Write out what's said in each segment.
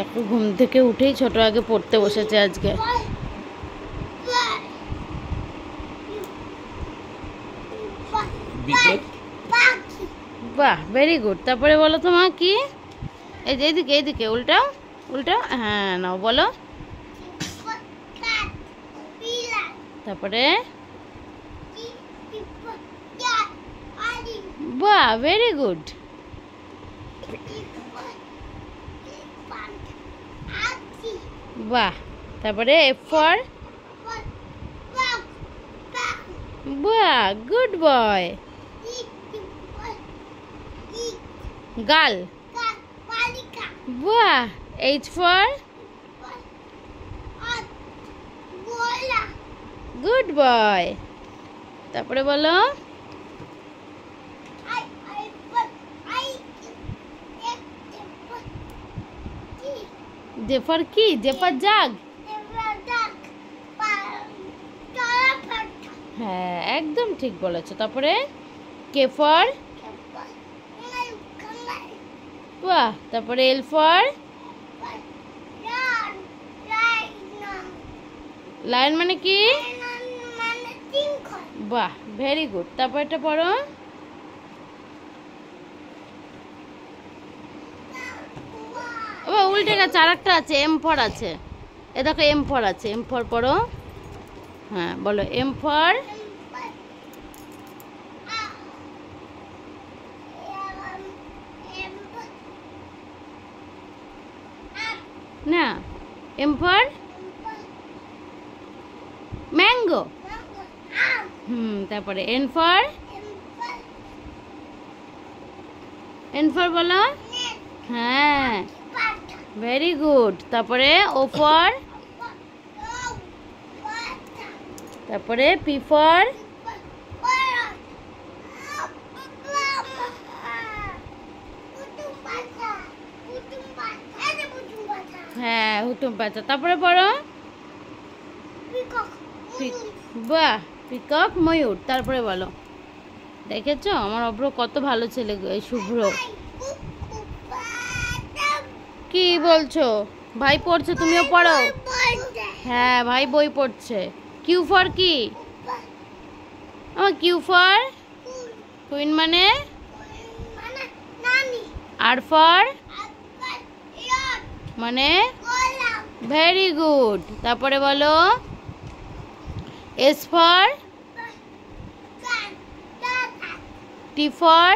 এখন ঘুম থেকে উঠেই ছোট আগে পড়তে বসেছে আজকে। বাহ, ভেরি গুড। তারপরে বলো তো মা কি? এই যে এইদিকে এইদিকে উল্টাও উল্টাও, হ্যাঁ নাও বলো। তারপরে বাহ, ভেরি গুড। বাহ, তারপরে এফ ফর, বাহ, গুড বয়। গার্ল, বাহ। H for, good boy. তারপরে বলো জে ফর কি? J for jug. হ্যাঁ, একদম ঠিক বলেছো। তারপরে কে ফর, বাহ। তারপরে এল ফর, লায়ন মানে কি? বাহ, ভেরি গুড। তারপর এটা পড়ো উল্টে গেছে, আর একটা আছে এম ফর আছে। এ দেখো এম ফর আছে, এম ফর পড়ো। হ্যাঁ বলো এম ফর, না এম ফর ম্যাঙ্গো। তারপরে এন ফর, এন ফর বলো। হ্যাঁ, ভেরি গুড। তারপরে ও ফর, তারপরে পি ফর, হ্যাঁ হুতুম পাচা। তারপরে পড়ো বাহ, পিকক ময়ূর। তারপরে বলো, দেখেছো আমার অভ্র কত ভালো ছেলে, শুভ্র। কি বলছো? ভাই পড়ছে, তুমিও পড়ো। হ্যাঁ ভাই বই পড়ছে। কিউ ফর কি? কিউ ফর কুইন মানে? আর ফর মানে? Very good. তারপরে বলো S for, T for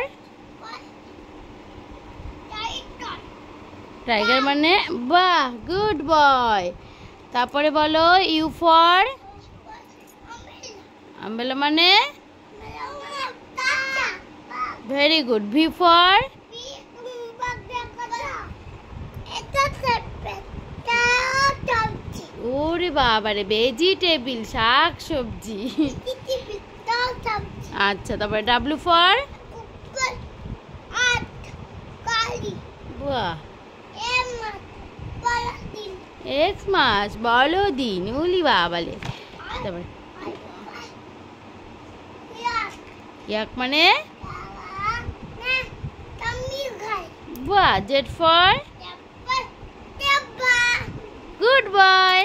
tiger মানে? বাহ, গুড বয়। তারপরে বলো ইউ ফর, আমব্রেলা মানে? Very good. ভি ফর, ওরে বাবারে, ভেজিটেবিল, শাক সবজি। আচ্ছা, তারপরে ডাব্লিউ ফর, বাহ। এক্স মাছ, বলো দিন, উলি বাবালে। তারপরে ইয়াক মানে? বাহ। Z for, good boy.